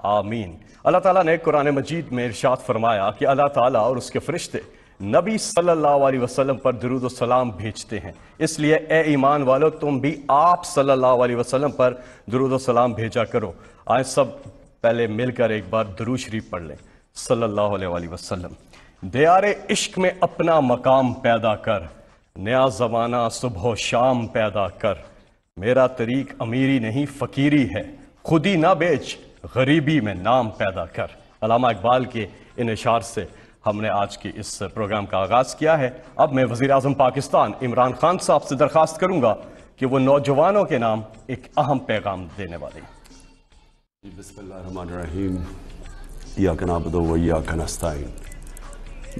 آمین۔ اللہ تعالیٰ نے قرآن مجید میں ارشاد فرمایا کہ اللہ تعالیٰ اور اس کے فرشتے نبی صلی اللہ علیہ وسلم پر درود و سلام بھیجتے ہیں، اس لیے اے ایمان والو تم بھی آپ صلی اللہ علیہ وسلم پر درود و سلام بھیجا کرو۔ آئیں سب پہلے مل کر ایک بار درود شریف پڑھ لیں۔ صلی اللہ علیہ وسلم۔ دیار عشق میں اپنا مقام پیدا کر، نیا زمانہ صبح و شام پیدا کر، میرا طریق امیری نہیں فقیری ہے، خودی نہ بیچ غریبی میں نام پیدا کر۔ علامہ اقبال کے ان اشعار سے ہم نے آج کی اس پروگرام کا آغاز کیا ہے۔ اب میں وزیر اعظم پاکستان عمران خان صاحب سے درخواست کروں گا کہ وہ نوجوانوں کے نام ایک اہم پیغام دینے والے ہیں۔ بسم اللہ الرحمن الرحیم۔ ایاک نعبد و ایاک نستعین۔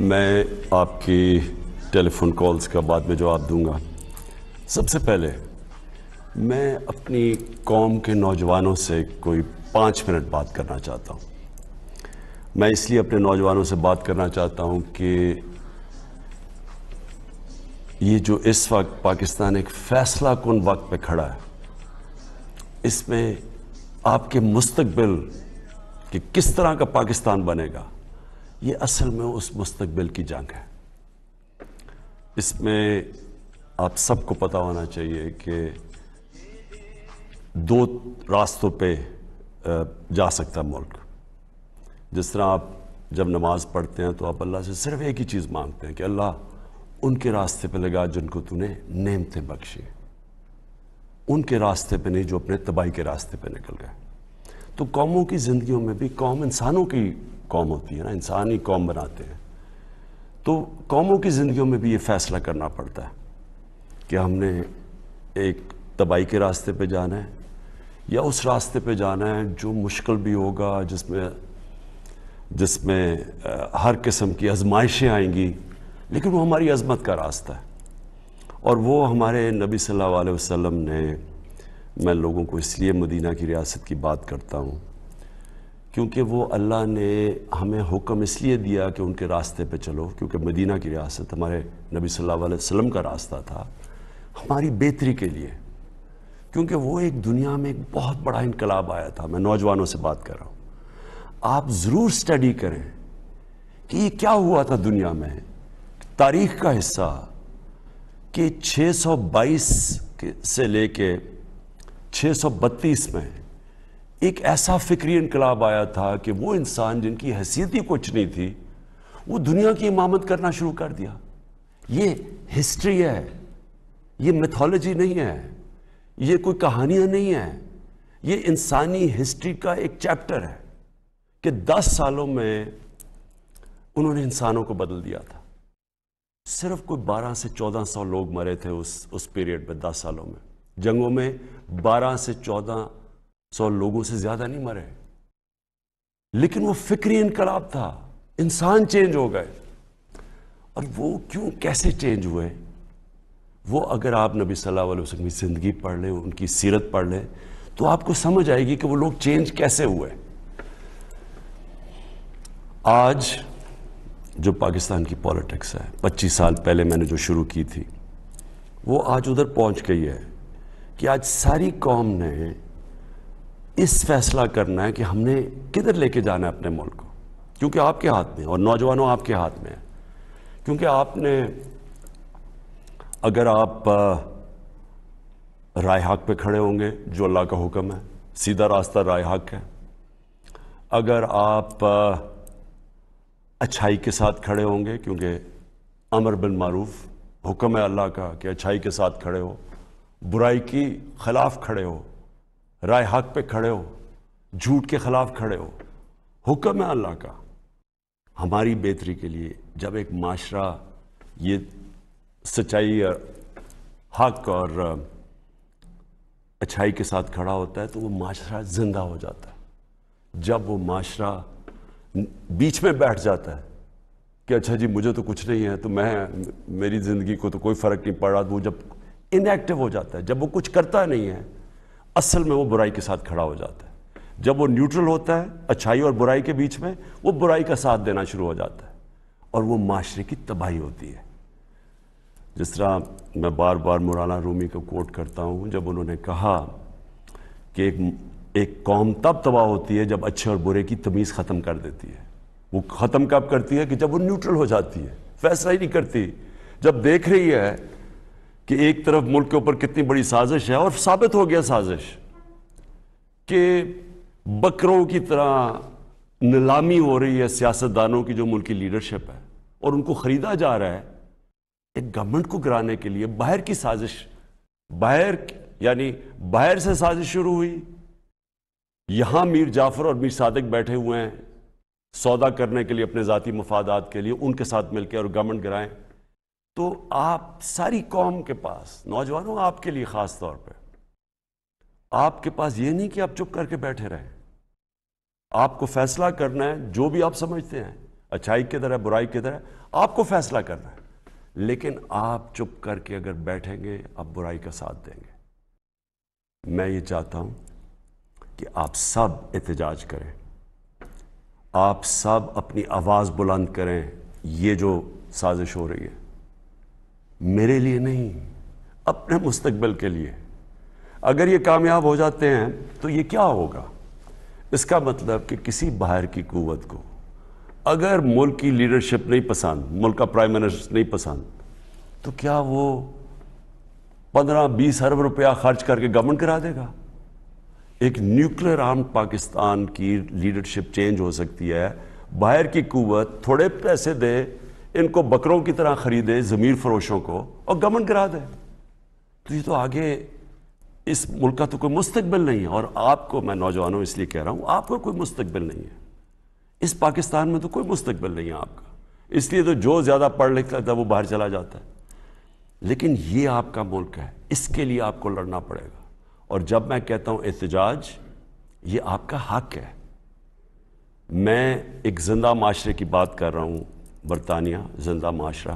میں آپ کی ٹیلی فون کالز کا بعد میں جواب دوں گا۔ سب سے پہلے میں اپنی قوم کے نوجوانوں سے کوئی 5 منٹ بات کرنا چاہتا ہوں۔ میں اس لیے اپنے نوجوانوں سے بات کرنا چاہتا ہوں کہ یہ جو اس وقت پاکستان ایک فیصلہ کن وقت پہ کھڑا ہے، اس میں آپ کے مستقبل کہ کس طرح کا پاکستان بنے گا، یہ اصل میں اس مستقبل کی جنگ ہے۔ اس میں آپ سب کو پتہ ہونا چاہیے کہ 2 راستوں پہ جا سکتا ملک۔ جس طرح آپ جب نماز پڑھتے ہیں تو آپ اللہ سے صرف ایک ہی چیز مانگتے ہیں کہ اللہ ان کے راستے پہ لگا جن کو تو نے نعمتیں بخشی، ان کے راستے پہ نہیں جو اپنے تباہی کے راستے پہ نکل گئے۔ تو قوموں کی زندگیوں میں بھی قوم انسانوں کی قوم ہوتی ہے نا، انسانی قوم بناتے ہیں۔ تو قوموں کی زندگیوں میں بھی یہ فیصلہ کرنا پڑتا ہے کہ ہم نے ایک تباہی کے راستے پہ جانا ہے یا اس راستے پہ جانا ہے جو مشکل بھی ہوگا، جس میں ہر قسم کی آزمائشیں آئیں گی، لیکن وہ ہماری عظمت کا راستہ ہے۔ اور وہ ہمارے نبی صلی اللہ علیہ وسلم نے، میں لوگوں کو اس لیے مدینہ کی ریاست کی بات کرتا ہوں کیونکہ وہ اللہ نے ہمیں حکم اس لیے دیا کہ ان کے راستے پہ چلو، کیونکہ مدینہ کی ریاست ہمارے نبی صلی اللہ علیہ وسلم کا راستہ تھا ہماری بہتری کے لیے، کیونکہ وہ ایک دنیا میں ایک بہت بڑا انقلاب آیا تھا۔ میں نوجوانوں سے بات کر رہا ہوں، آپ ضرور سٹڈی کریں کہ یہ کیا ہوا تھا دنیا میں، تاریخ کا حصہ کہ 622 سے لے کے 632 میں ایک ایسا فکری انقلاب آیا تھا کہ وہ انسان جن کی حیثیت ہی کچھ نہیں تھی وہ دنیا کی امامت کرنا شروع کر دیا۔ یہ ہسٹری ہے، یہ میتھولوجی نہیں ہے، یہ کوئی کہانیاں نہیں ہیں، یہ انسانی ہسٹری کا ایک چیپٹر ہے کہ 10 سالوں میں انہوں نے انسانوں کو بدل دیا تھا۔ صرف کوئی 12 سے 1400 لوگ مرے تھے اس پیریڈ میں، 10 سالوں میں۔ جنگوں میں 12 سے 1400 لوگوں سے زیادہ نہیں مرے، لیکن وہ فکری انقلاب تھا، انسان چینج ہو گئے۔ اور وہ کیوں، کیسے چینج ہوئے، وہ اگر آپ نبی صلی اللہ علیہ وسلم کی زندگی پڑھ لیں، ان کی سیرت پڑھ لیں، تو آپ کو سمجھ آئے گی کہ وہ لوگ چینج کیسے ہوئے۔ آج جو پاکستان کی پولیٹکس ہے، 25 سال پہلے میں نے جو شروع کی تھی، وہ آج ادھر پہنچ گئی ہے کہ آج ساری قوم نے اس فیصلہ کرنا ہے کہ ہم نے کدھر لے کے جانا ہے اپنے ملک کو، کیونکہ آپ کے ہاتھ میں، اور نوجوانوں آپ کے ہاتھ میں ہے۔ کیونکہ آپ نے، اگر آپ رائے حق پہ کھڑے ہوں گے جو اللہ کا حکم ہے، سیدھا راستہ رائے حق ہے۔ اگر آپ اچھائی کے ساتھ کھڑے ہوں گے، کیونکہ امر بالمعروف حکم ہے اللہ کا کہ اچھائی کے ساتھ کھڑے ہو، برائی کی خلاف کھڑے ہو، رائے حق پہ کھڑے ہو، جھوٹ کے خلاف کھڑے ہو، حکم ہے اللہ کا ہماری بہتری کے لیے۔ جب ایک معاشرہ یہ سچائی، حق اور اچھائی کے ساتھ کھڑا ہوتا ہے تو وہ معاشرہ زندہ ہو جاتا ہے۔ جب وہ معاشرہ بیچ میں بیٹھ جاتا ہے کہ اچھا جی مجھے تو کچھ نہیں ہے، تو میری زندگی کو تو کوئی فرق نہیں پڑ رہا، وہ جب انیکٹیو ہو جاتا ہے، جب وہ کچھ کرتا نہیں ہے، اصل میں وہ برائی کے ساتھ کھڑا ہو جاتا ہے۔ جب وہ نیوٹرل ہوتا ہے اچھائی اور برائی کے بیچ میں، وہ برائی کا ساتھ دینا شروع ہو جاتا ہے اور وہ معاشرے کی تباہی ہوتی ہے۔ جس طرح میں بار بار مولانا رومی کو کوٹ کرتا ہوں، جب انہوں نے کہا کہ ایک قوم تب تباہ ہوتی ہے جب اچھے اور برے کی تمیز ختم کر دیتی ہے. وہ ختم کب کرتی ہے؟ کہ جب وہ نیوٹرل ہو جاتی ہے, فیصلہ ہی نہیں کرتی. جب دیکھ رہی ہے کہ ایک طرف ملک کے اوپر کتنی بڑی سازش ہے, اور ثابت ہو گیا سازش کہ بکروں کی طرح نیلامی ہو رہی ہے سیاستدانوں کی جو ملکی لیڈرشپ ہے, اور ان کو خریدا جا رہا ہے ایک گورنمنٹ کو گرانے کے لیے. باہر کی سازش, باہر سے سازش شروع ہوئی. یہاں میر جعفر اور میر صادق بیٹھے ہوئے ہیں سودا کرنے کے لیے اپنے ذاتی مفادات کے لیے, ان کے ساتھ مل کے اور گورنمنٹ گرائیں. تو آپ ساری قوم کے پاس, نوجوانوں آپ کے لیے خاص طور پہ, آپ کے پاس یہ نہیں کہ آپ چپ کر کے بیٹھے رہیں. آپ کو فیصلہ کرنا ہے, جو بھی آپ سمجھتے ہیں اچھائی کدھر ہے برائی کدھر ہے, آپ کو فیصلہ کرنا ہے. لیکن آپ چپ کر کے اگر بیٹھیں گے آپ برائی کا ساتھ دیں گے. میں یہ چاہتا ہوں کہ آپ سب احتجاج کریں, آپ سب اپنی آواز بلند کریں. یہ جو سازش ہو رہی ہے میرے لیے نہیں, اپنے مستقبل کے لیے. اگر یہ کامیاب ہو جاتے ہیں تو یہ کیا ہوگا؟ اس کا مطلب کہ کسی باہر کی قوت کو اگر ملک کی لیڈرشپ نہیں پسند, ملک کا پرائم منسٹر نہیں پسند, تو کیا وہ 15-20 ارب روپیہ خرچ کر کے گورنمنٹ کرا دے گا؟ ایک نیوکلیر آرم پاکستان کی لیڈرشپ چینج ہو سکتی ہے. باہر کی قوت تھوڑے پیسے دے, ان کو بکروں کی طرح خریدے, ضمیر فروشوں کو, اور گورنمنٹ کرا دے. تو یہ تو آگے اس ملک کا تو کوئی مستقبل نہیں ہے. اور آپ کو میں نوجوانوں اس لیے کہہ رہا ہوں, آپ کو کوئی مستقبل نہیں ہے. اس پاکستان میں تو کوئی مستقبل نہیں ہے آپ کا. اس لیے تو جو زیادہ پڑھ لکھ لیتا ہے وہ باہر چلا جاتا ہے. لیکن یہ آپ کا ملک ہے, اس کے لیے آپ کو لڑنا پڑے گا. اور جب میں کہتا ہوں احتجاج, یہ آپ کا حق ہے. میں ایک زندہ معاشرے کی بات کر رہا ہوں, برطانیہ زندہ معاشرہ,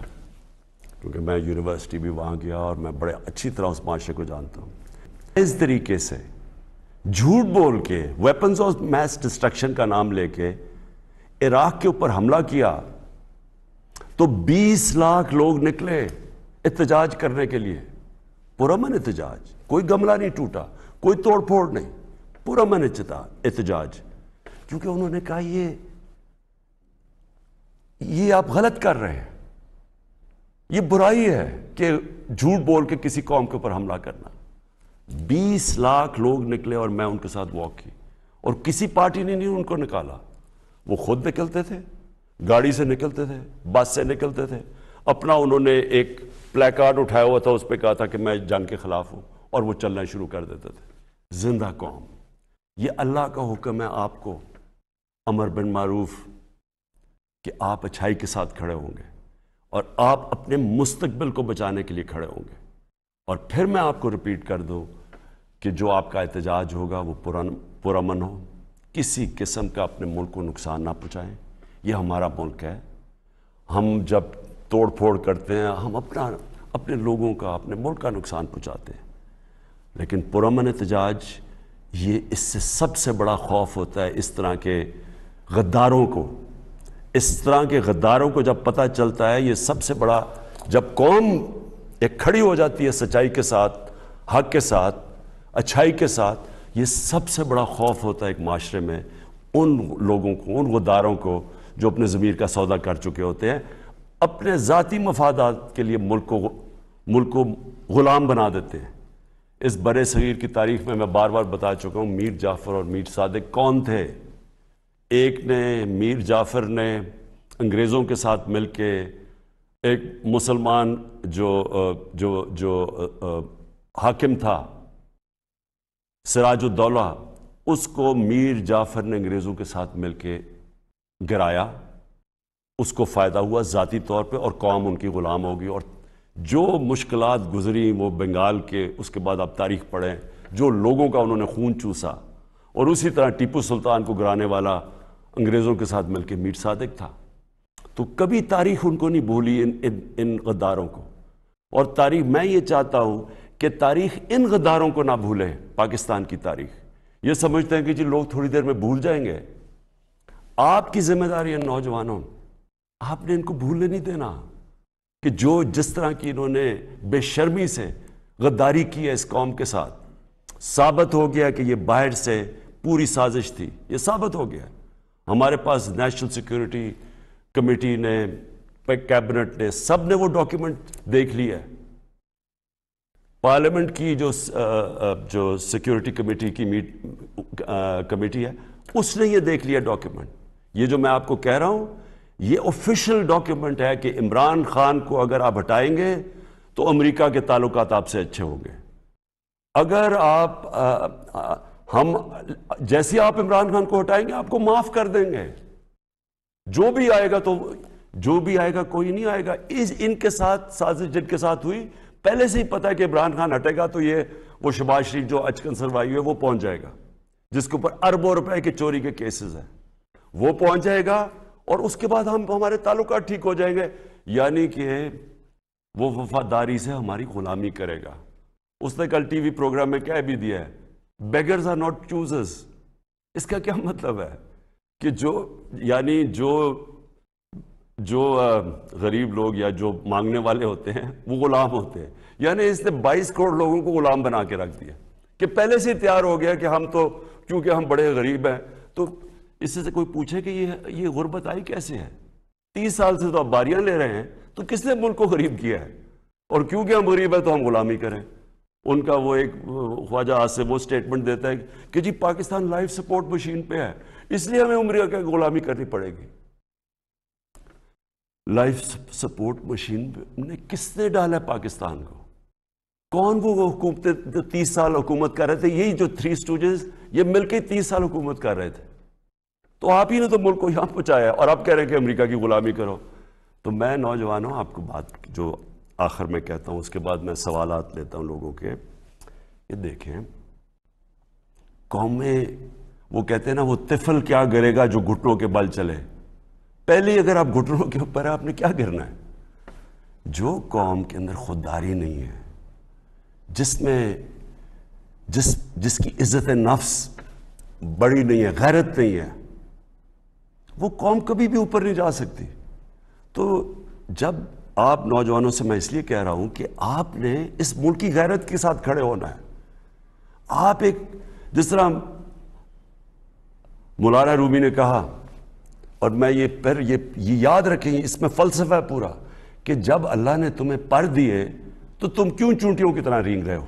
کیونکہ میں یونیورسٹی بھی وہاں گیا اور میں بڑے اچھی طرح اس معاشرے کو جانتا ہوں. اس طریقے سے جھوٹ بول کے, ویپنز آف میس ڈسٹرکشن کا نام لے کے عراق کے اوپر حملہ کیا, تو 20 لاکھ لوگ نکلے احتجاج کرنے کے لیے. پرامن احتجاج, کوئی گملہ نہیں ٹوٹا, کوئی توڑ پھوڑ نہیں, پرامن احتجاج. کیونکہ انہوں نے کہا یہ آپ غلط کر رہے ہیں, یہ برائی ہے کہ جھوٹ بول کے کسی قوم کے اوپر حملہ کرنا. 20 لاکھ لوگ نکلے اور میں ان کے ساتھ واک کی, اور کسی پارٹی نے نہیں ان کو نکالا. وہ خود نکلتے تھے, گاڑی سے نکلتے تھے, بس سے نکلتے تھے. اپنا انہوں نے ایک پلے کارڈ اٹھایا ہوا تھا, اس پہ کہا تھا کہ میں جنگ کے خلاف ہوں, اور وہ چلنا شروع کر دیتے تھے. زندہ قوم. یہ اللہ کا حکم ہے آپ کو, امر بن معروف, کہ آپ اچھائی کے ساتھ کھڑے ہوں گے اور آپ اپنے مستقبل کو بچانے کے لیے کھڑے ہوں گے. اور پھر میں آپ کو ریپیٹ کر دوں کہ جو آپ کا احتجاج ہوگا وہ پرامن ہو, کسی قسم کا اپنے ملک کو نقصان نہ پہنچائیں. یہ ہمارا ملک ہے. ہم جب توڑ پھوڑ کرتے ہیں ہم اپنے لوگوں کا, اپنے ملک کا نقصان پہنچاتے ہیں. لیکن پرامن احتجاج, یہ اس سے سب سے بڑا خوف ہوتا ہے اس طرح کے غداروں کو. اس طرح کے غداروں کو جب پتہ چلتا ہے, یہ سب سے بڑا, جب قوم ایک کھڑی ہو جاتی ہے سچائی کے ساتھ, حق کے ساتھ, اچھائی کے ساتھ, یہ سب سے بڑا خوف ہوتا ہے ایک معاشرے میں ان لوگوں کو, ان غداروں کو جو اپنے ضمیر کا سودا کر چکے ہوتے ہیں, اپنے ذاتی مفادات کے لیے ملک کو غلام بنا دیتے ہیں. اس برے صغیر کی تاریخ میں بار بار بتا چکا ہوں میر جعفر اور میر صادق کون تھے. ایک نے, میر جعفر نے انگریزوں کے ساتھ مل کے ایک مسلمان جو حاکم تھا سراج الدولہ, اس کو میر جعفر نے انگریزوں کے ساتھ مل کے گرایا. اس کو فائدہ ہوا ذاتی طور پہ, اور قوم ان کی غلام ہوگی. اور جو مشکلات گزری وہ بنگال کے, اس کے بعد آپ تاریخ پڑھیں, جو لوگوں کا انہوں نے خون چوسا. اور اسی طرح ٹیپو سلطان کو گرانے والا انگریزوں کے ساتھ مل کے میر صادق تھا. تو کبھی تاریخ ان کو نہیں بھولی, ان غداروں کو. اور تاریخ, میں یہ چاہتا ہوں کہ تاریخ ان غداروں کو نہ بھولے. پاکستان کی تاریخ یہ سمجھتے ہیں کہ جی لوگ تھوڑی دیر میں بھول جائیں گے. آپ کی ذمہ داری ہے نوجوانوں, آپ نے ان کو بھولنے نہیں دینا کہ جس طرح کی انہوں نے بے شرمی سے غداری کی ہے اس قوم کے ساتھ. ثابت ہو گیا کہ یہ باہر سے پوری سازش تھی، یہ ثابت ہو گیا. ہمارے پاس نیشنل سیکورٹی کمیٹی نے، کیبنٹ نے، سب نے وہ ڈاکیومنٹ دیکھ لیا ہے. پارلیمنٹ کی جو سیکورٹی کمیٹی کی کمیٹی ہے اس نے یہ دیکھ لیا ڈاکیومنٹ. یہ جو میں آپ کو کہہ رہا ہوں یہ آفیشیل ڈاکیومنٹ ہے کہ عمران خان کو اگر آپ ہٹائیں گے تو امریکہ کے تعلقات آپ سے اچھے ہوں گے. اگر ہم جیسے آپ عمران خان کو ہٹائیں گے آپ کو معاف کر دیں گے. جو بھی آئے گا کوئی نہیں آئے گا. ان کے ساتھ سازش جن کے ساتھ ہوئی پہلے سے ہی پتا ہے کہ عمران خان ہٹے گا تو وہ شہباز شریف جو اچکن سروائی ہوئے وہ پہنچ جائے گا، جس کے اوپر اربوں روپے کے چوری کے کیسز ہیں، وہ پہنچ جائے گا اور اس کے بعد ہمارے تعلقات ٹھیک ہو جائیں گے. یعنی کہ وہ وفاداری سے ہماری غلامی کرے گا. اس نے کل ٹی وی پروگرام میں کہہ بھی دیا ہے بیگرز آر ناٹ چوزرز. اس کا کیا مطلب ہے کہ جو غریب لوگ یا جو مانگنے والے ہوتے ہیں وہ غلام ہوتے ہیں. یعنی اس نے 22 کروڑ لوگوں کو غلام بنا کے رکھ دیا کہ پہلے سے تیار ہو گیا کہ ہم تو کیونکہ ہم بڑے غریب ہیں. تو اس سے کوئی پوچھے کہ یہ غربت آئی کیسے ہے؟ 30 سال سے تو آپ باریاں لے رہے ہیں، تو کس نے ملک کو غریب کیا ہے؟ اور کیونکہ ہم غریب ہیں تو ہم غلامی کریں. ان کا وہ ایک خواجہ آج سے وہ سٹیٹمنٹ دیتا ہے کہ جی پاکستان لائف سپورٹ مشین پہ ہے اس لیے ہمیں امریکہ کی غلامی کرنی پڑے گی. لائف سپورٹ مشین نے کس نے ڈالا ہے پاکستان کو؟ کون وہ حکومتیں 30 سال حکومت کر رہے تھے؟ یہی جو 3 اسٹوجز یہ مل کے 30 سال حکومت کر رہے تھے. تو آپ ہی نے تو ملک کو یہاں پہنچایا اور آپ کہہ رہے ہیں کہ امریکہ کی غلامی کرو. تو میں نوجوانوں آپ کو بات جو آخر میں کہتا ہوں اس کے بعد میں سوالات لیتا ہوں لوگوں کے. یہ دیکھیں قومیں وہ کہتے ہیں نا وہ طفل کیا گرے گا جو گھٹنوں کے بل چلے. پہلے اگر آپ گھٹنوں کے اوپر آپ نے کیا کرنا ہے؟ جو قوم کے اندر خودداری نہیں ہے، جس کی عزت نفس بڑی نہیں ہے، غیرت نہیں ہے، وہ قوم کبھی بھی اوپر نہیں جا سکتی. تو جب آپ نوجوانوں سے میں اس لیے کہہ رہا ہوں کہ آپ نے اس ملک کی غیرت کے ساتھ کھڑے ہونا ہے. آپ جس طرح مولانا رومی نے کہا، اور میں یہ یاد رکھیں اس میں فلسفہ ہے پورا، کہ جب اللہ نے تمہیں پر دیے تو تم کیوں چونٹیوں کی طرح رینگ رہے ہو؟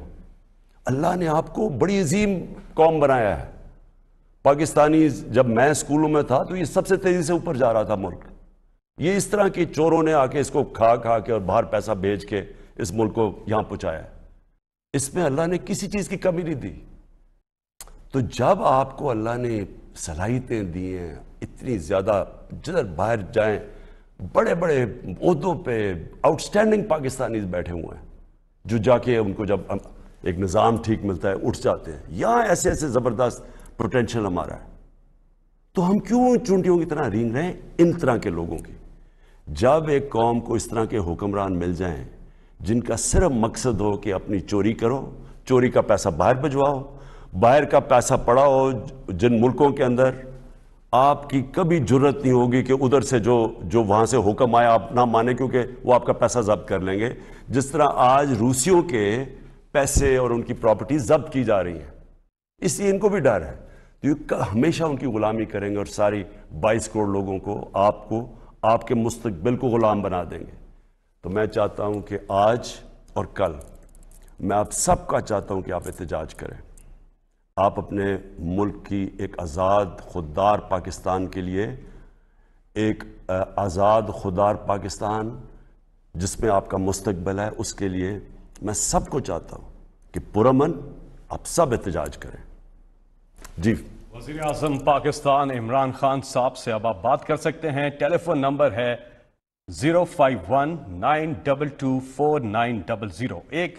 اللہ نے آپ کو بڑی عظیم قوم بنایا ہے. پاکستانی جب میں اسکولوں میں تھا تو یہ سب سے تیزی سے اوپر جا رہا تھا ملک. یہ اس طرح کی چوروں نے آ کے اس کو کھا کے اور باہر پیسہ بھیج کے اس ملک کو یہاں پہنچایا ہے. اس میں اللہ نے کسی چیز کی کمی نہیں دی. تو جب آپ کو اللہ نے صلاحیتیں دی ہیں اتنی زیادہ، جدھر باہر جائیں بڑے بڑے عہدوں پہ آؤٹ سٹینڈنگ پاکستانیز بیٹھے ہوئے ہیں جو جا کے ان کو جب ایک نظام ٹھیک ملتا ہے اٹھ جاتے ہیں. یہاں ایسے زبردست پوٹینشل ہمارا ہے. تو ہم کیوں چونٹیوں کی طرح رینگ رہے ہیں ان طرح کے لوگوں کی؟ جب ایک قوم کو اس طرح کے حکمران مل جائیں جن کا صرف مقصد ہو کہ اپنی چوری کرو، چوری کا پیسہ باہر بھجواؤ، باہر کا پیسہ پڑا ہو جن ملکوں کے اندر، آپ کی کبھی جرت نہیں ہوگی کہ ادھر سے جو وہاں سے حکم آیا آپ نہ مانے، کیونکہ وہ آپ کا پیسہ ضبط کر لیں گے. جس طرح آج روسیوں کے پیسے اور ان کی پراپرٹی ضبط کی جا رہی ہیں، اس لیے ان کو بھی ڈر ہے. تو یہ ہمیشہ ان کی غلامی کریں گے اور ساری 22 کروڑ لوگوں کو آپ کے مستقبل کو غلام بنا دیں گے. تو میں چاہتا ہوں کہ آج اور کل میں آپ سب کا چاہتا ہوں کہ آپ احتجاج کریں. آپ اپنے ملک کی ایک آزاد خوددار پاکستان کے لیے، ایک آزاد خوددار پاکستان جس میں آپ کا مستقبل ہے، اس کے لیے میں سب کو چاہتا ہوں کہ پرامن آپ سب احتجاج کریں. جی وزیر اعظم پاکستان عمران خان صاحب سے اب آپ بات کر سکتے ہیں. ٹیلی فون نمبر ہے 05192249000. ایک